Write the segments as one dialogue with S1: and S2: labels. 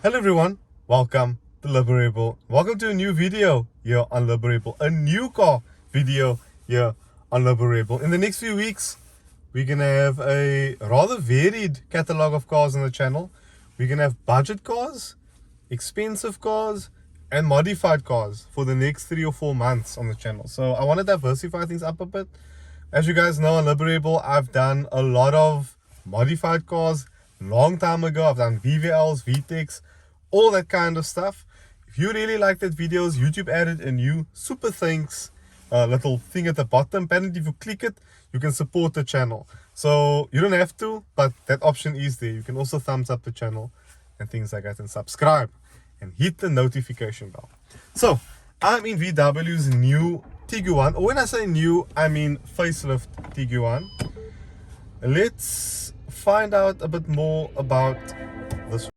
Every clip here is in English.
S1: Hello everyone, welcome to Liberebil. Welcome to a new video here on Liberebil, a new car video here on Liberebil. In the next few weeks, we're gonna have a rather varied catalog of cars on the channel. We're gonna have budget cars, expensive cars, and modified cars for the next 3 or 4 months on the channel. So I want to diversify things up a bit. As you guys know, on Liberebil, I've done a lot of modified cars. Long time ago, I've done VVLs, VTECs, all that kind of stuff. If you really like that videos, YouTube added a new super thanks little thing at the bottom. Apparently, if you click it, you can support the channel. So you don't have to, but that option is there. You can also thumbs up the channel and things like that, and subscribe and hit the notification bell. So I'm in VW's new Tiguan, or when I say new, I mean facelift Tiguan. Let's find out a bit more about this.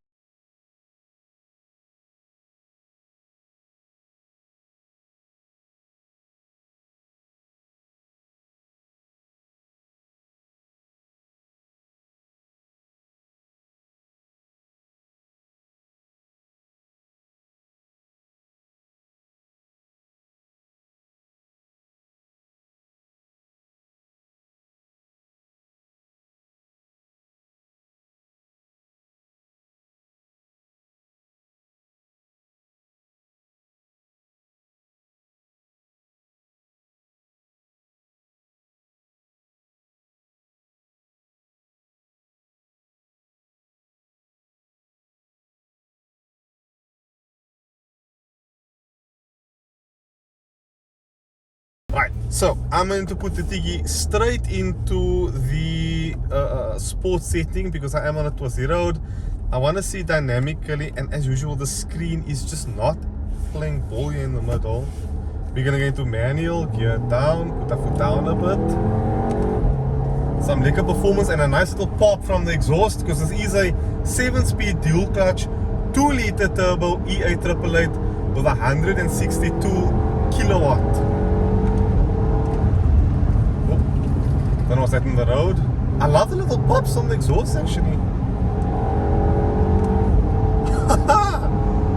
S1: Right, so I'm going to put the Tigi straight into the sports setting because I am on a twisty road. I want to see dynamically, and as usual, the screen is just not playing ball here in the middle. We're going to go into manual, gear down, put our foot down a bit. Some lekker performance and a nice little pop from the exhaust because this is a 7-speed dual clutch, 2-liter turbo E888 with 162 kilowatt. Then was that in the road? I love the little pops on the exhaust actually.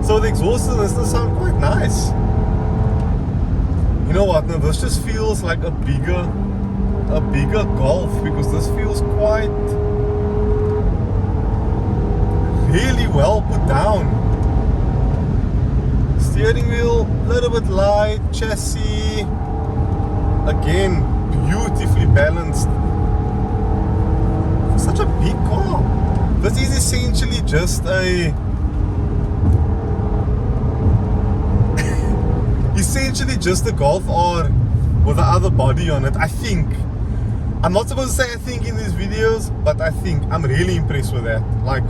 S1: So the exhaust does sound quite nice. You know what? Now this just feels like a bigger Golf because this feels quite really well put down. Steering wheel, a little bit light, chassis again beautifully balanced. Such a big car. This is essentially just a Golf R with the other body on it, I think. I'm not supposed to say I think in these videos, but I think. I'm really impressed with that. Like,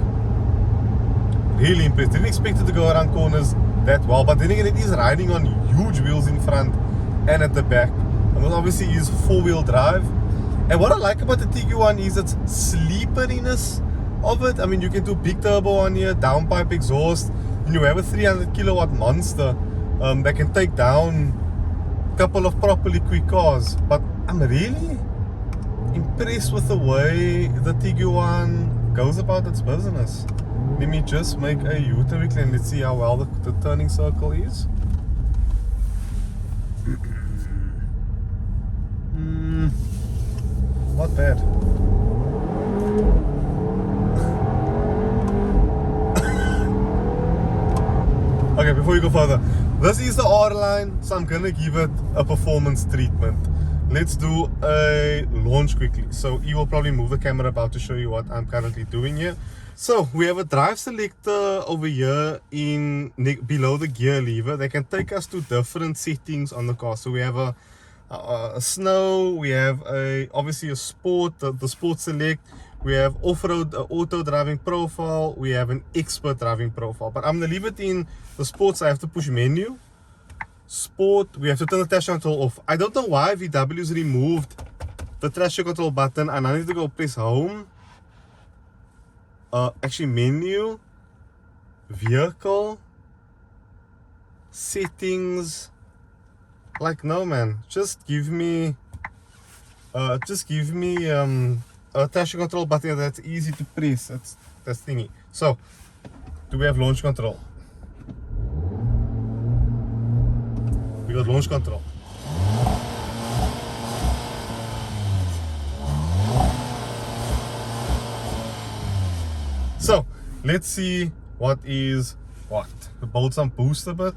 S1: really impressed. Didn't expect it to go around corners that well, but then again, it is riding on huge wheels in front and at the back. And this obviously is 4-wheel drive. And what I like about the Tiguan is its sleeperiness of it. I mean, you can do big turbo on here, downpipe exhaust, and you have a 300 kilowatt monster that can take down a couple of properly quick cars. But I'm really impressed with the way the Tiguan goes about its business. Let me just make a U-turn quickly and let's see how well the turning circle is. Not bad. Okay, before we go further, this is the R line, so I'm gonna give it a performance treatment. Let's do a launch quickly. So you will probably move the camera about to show you what I'm currently doing here. So we have a drive selector over here in below the gear lever. They can take us to different settings on the car. So we have a snow, we have obviously a sport, the sport select, we have off-road auto driving profile, we have an expert driving profile. But I'm gonna leave it in the sports. I have to push menu, sport, we have to turn the traction control off. I don't know why VW's removed the traction control button, and I need to go press home. Actually menu, vehicle, settings. Like, no man, just give me a traction control button that's easy to press. That's thingy. So Do we have launch control? We got launch control. So let's see what is what. The bolts and boost a bit.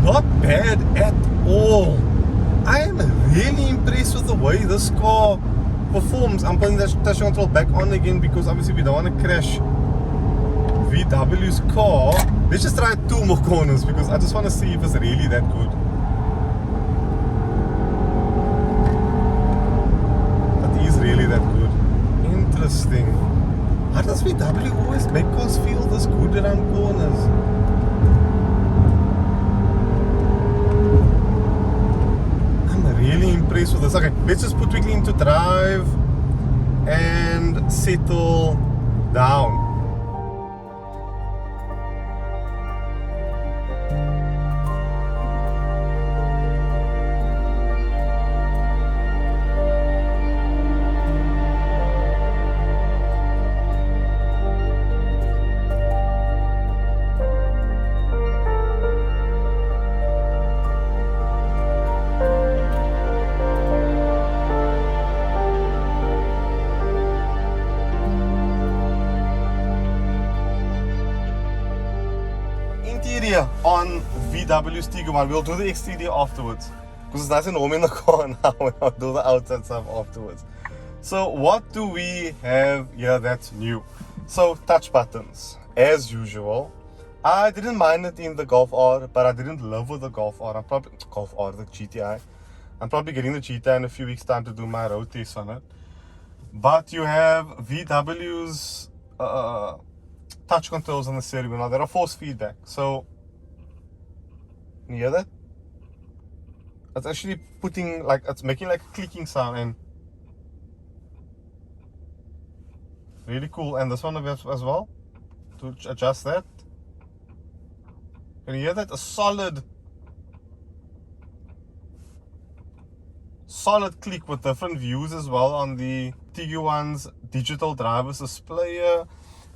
S1: Not bad at all. I am really impressed with the way this car performs. I'm putting the touch control back on again because obviously we don't want to crash VW's car. Let's just try 2 more corners because I just want to see if it's really that good. That is really that good. Interesting. How does VW always make cars feel this good around corners? Really impressed with this. Okay, let's just put quickly into drive and settle down. Interior on VW's Tiguan. We'll do the exterior afterwards because it's nice and warm in the car now. We'll do the outside stuff afterwards. So what do we have here that's new? So touch buttons as usual. I didn't mind it in the Golf R, but I didn't love with the Golf R. The GTI. I'm probably getting the GTI in a few weeks time to do my road test on it. But you have VW's touch controls on the steering wheel. Now there are force feedback, so you hear that? It's actually putting like it's making like a clicking sound and really cool. And this one as well to adjust that. Can you hear that? A solid click with different views as well on the Tiguan's digital driver's display here.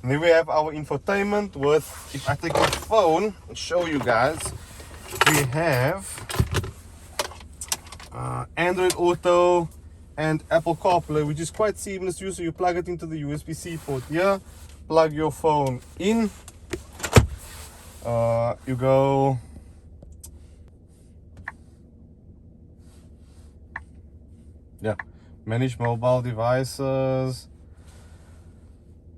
S1: And then we have our infotainment with, if I take my phone and show you guys, we have Android Auto and Apple CarPlay, which is quite seamless to use. So you plug it into the USB-C port here, plug your phone in, you go manage mobile devices.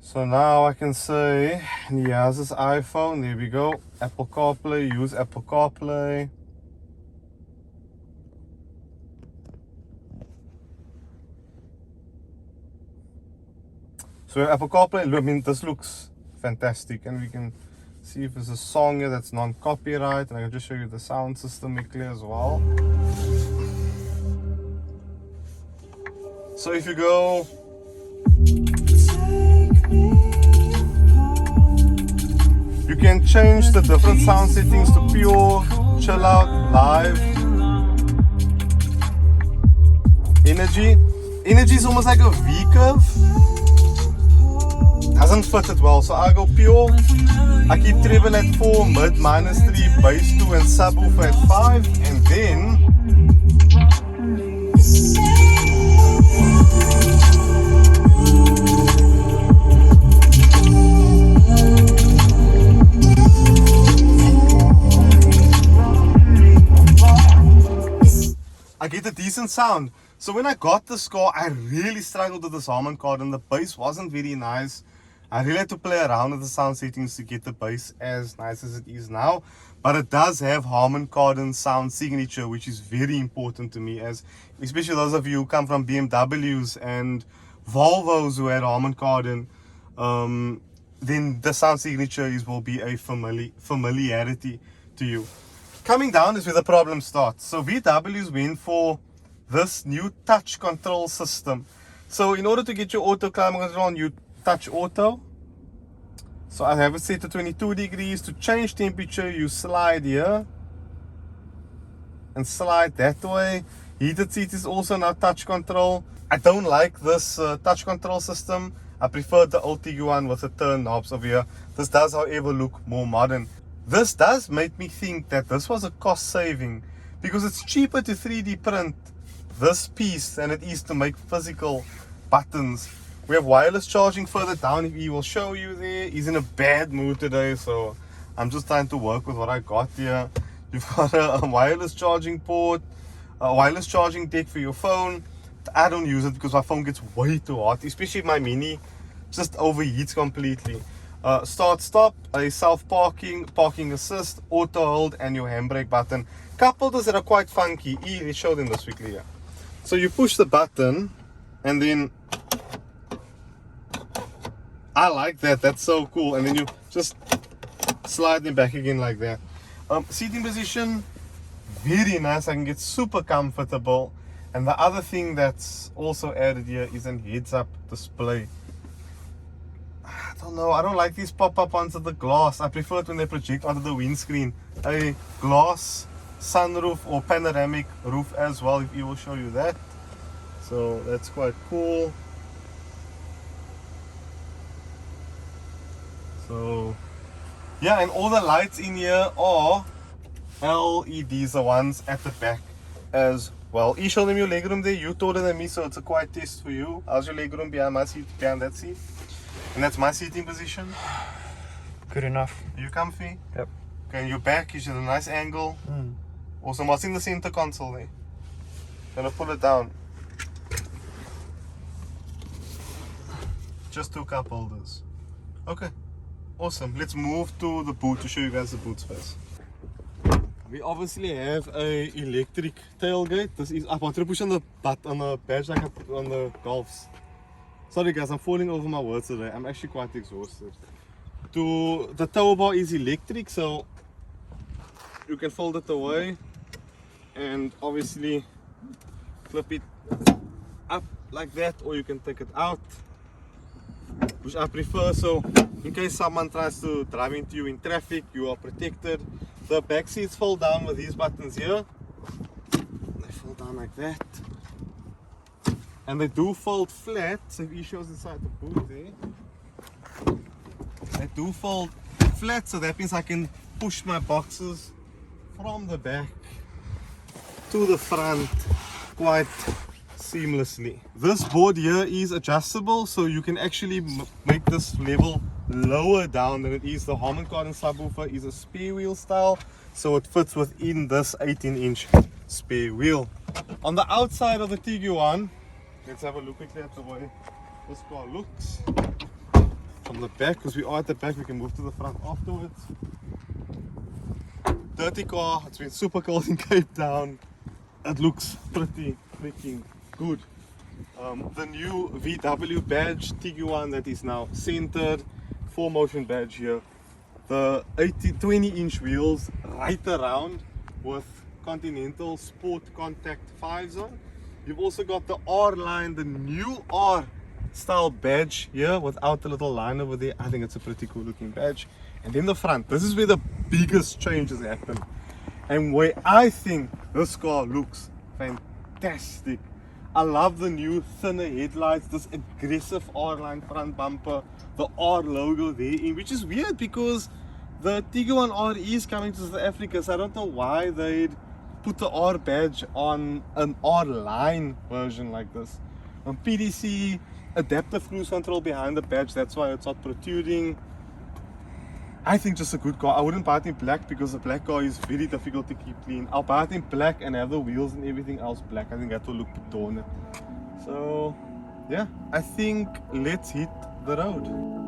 S1: So now I can say Niyaaz's iPhone, there we go, Apple CarPlay, use Apple CarPlay. So Apple CarPlay, I mean, this looks fantastic, and we can see if there's a song here that's non-copyright, and I can just show you the sound system quickly as well. So if you go you can change the different sound settings to pure, chill out, live, energy. Energy is almost like a V curve. Doesn't fit it well, so I go pure. I keep treble at 4, mid -3, bass 2, and subwoofer at 5, and then I get a decent sound. So when I got this car, I really struggled with this Harman Kardon. The bass wasn't very nice. I really had to play around with the sound settings to get the bass as nice as it is now. But it does have Harman Kardon sound signature, which is very important to me, as especially those of you who come from BMWs and Volvos who had Harman Kardon. Then the sound signature will be a familiarity to you. Coming down is where the problem starts. So VW's went for this new touch control system. So in order to get your auto climate control on, you touch auto. So I have it set to 22 degrees. To change temperature, you slide here and slide that way. Heated seat is also now touch control. I don't like this touch control system. I prefer the old Tiguan with the turn knobs over here. This does, however, look more modern. This does make me think that this was a cost saving, because it's cheaper to 3D print this piece than it is to make physical buttons. We have wireless charging further down. He will show you there. He's in a bad mood today, so I'm just trying to work with what I got here. You've got a wireless charging port, a wireless charging deck for your phone. I don't use it because my phone gets way too hot, especially my mini just overheats completely. Start stop, a self parking, parking assist, auto hold, and your handbrake button. Couple those that are quite funky. Let's show them this quickly here. So you push the button and then I like that, that's so cool, and then you just slide them back again like that. Seating position, very nice. I can get super comfortable. And the other thing that's also added here is an heads-up display. I don't know, I don't like these pop-up onto the glass. I prefer it when they project onto the windscreen. A glass sunroof or panoramic roof as well, if he will show you that. So that's quite cool. So yeah, and all the lights in here are LEDs, the ones at the back as well. You show them your legroom there. You taller than me, so it's a quiet test for you. How's your legroom behind my seat, behind that seat? And that's my seating position.
S2: Good enough.
S1: Are you comfy?
S2: Yep.
S1: Okay, and your back is at a nice angle. Awesome. What's in the center console there? Gonna pull it down. Just two cup holders. Okay. Awesome. Let's move to the boot to show you guys the boot space. We obviously have a electric tailgate. This is, I want to push on the badge like I put on the Golfs. Sorry guys, I'm falling over my words today. I'm actually quite exhausted. The tow bar is electric, so you can fold it away and obviously flip it up like that, or you can take it out, which I prefer. So in case someone tries to drive into you in traffic, you are protected. The back seats fold down with these buttons here. They fold down like that. And they do fold flat, so if he shows inside the boot there. They do fold flat, so that means I can push my boxes from the back to the front quite seamlessly. This board here is adjustable, so you can actually make this level lower down than it is. The Harman Kardon subwoofer is a spare wheel style, so it fits within this 18-inch spare wheel. On the outside of the Tiguan, let's have a look quickly at the way this car looks from the back, because we are at the back. We can move to the front afterwards. Dirty car, it's been super cold in Cape Town. It looks pretty freaking good. The new VW badge Tiguan that is now centered, 4Motion badge here. The 20-inch wheels right around with Continental Sport Contact 5s on. You've also got the R line, the new R style badge here without the little line over there. I think it's a pretty cool looking badge. And then the front, this is where the biggest changes happen, and where I think this car looks fantastic. I love the new thinner headlights, this aggressive R-line front bumper, the R logo there, which is weird because the Tiguan R is coming to South Africa, so I don't know why they'd put the R badge on an R-line version like this. PDC, adaptive cruise control behind the badge, that's why it's not protruding. I think just a good car. I wouldn't buy it in black because the black car is very difficult to keep clean. I'll buy it in black and have the wheels and everything else black. I think that will look bedawned. So yeah, I think let's hit the road.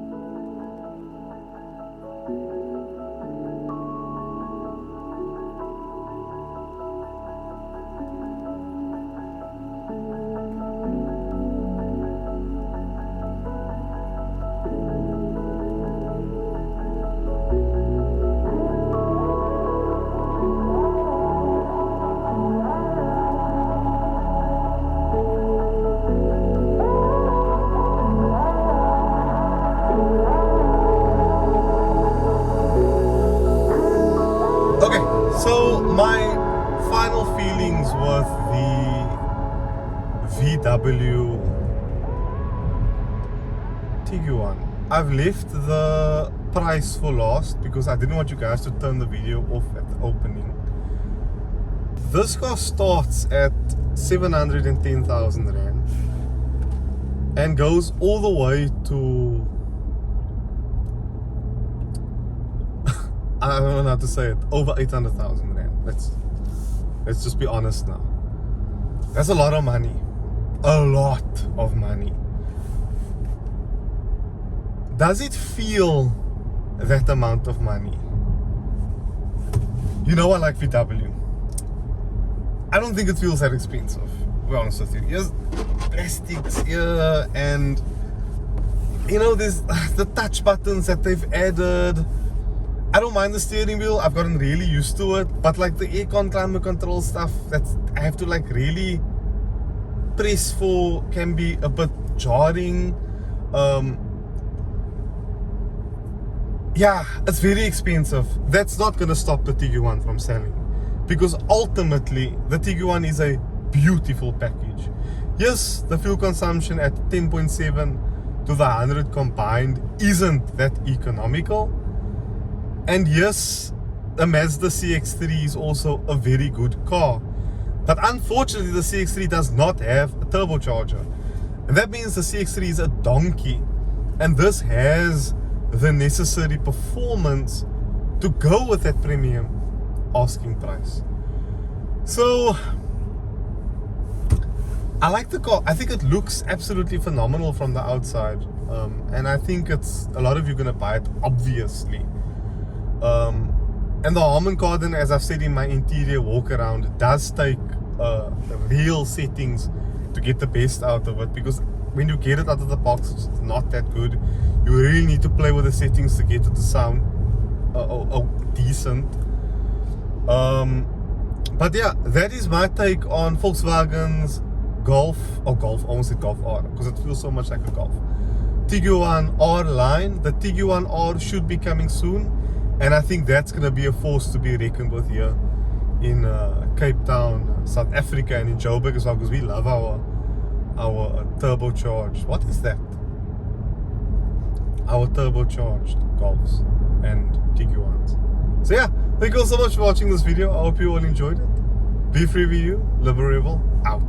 S1: So my final feelings with the VW Tiguan. I've left the price for last because I didn't want you guys to turn the video off at the opening. This car starts at 710,000 Rand and goes all the way to I don't know how to say it, over 800,000 Rand. Let's just be honest now. That's a lot of money. A lot of money. Does it feel that amount of money? You know I like VW. I don't think it feels that expensive, to be honest with you. Here's plastics here, and you know, there's the touch buttons that they've added. I don't mind the steering wheel. I've gotten really used to it, but like the aircon climate control stuff, that's I have to like really press for, can be a bit jarring. Yeah, it's very expensive. That's not gonna stop the Tiguan from selling, because ultimately the Tiguan is a beautiful package. Yes, the fuel consumption at 10.7 to the 100 combined isn't that economical. And yes, a Mazda CX-3 is also a very good car. But unfortunately, the CX-3 does not have a turbocharger. And that means the CX-3 is a donkey. And this has the necessary performance to go with that premium asking price. So I like the car. I think it looks absolutely phenomenal from the outside, and I think it's a lot of you gonna buy it, obviously. And the Harman Kardon, as I've said in my interior walk around, does take real settings to get the best out of it, because when you get it out of the box, it's not that good. You really need to play with the settings to get it to sound decent. But yeah, that is my take on Volkswagen's Golf, almost said Golf R, because it feels so much like a Golf. Tiguan R line. The Tiguan R should be coming soon, and I think that's going to be a force to be reckoned with here in Cape Town, South Africa, and in Joburg as well, because we love our turbocharged, what is that? Our turbocharged Golfs and Tiguans. So yeah, thank you all so much for watching this video. I hope you all enjoyed it. Be free with you, Liberebil out.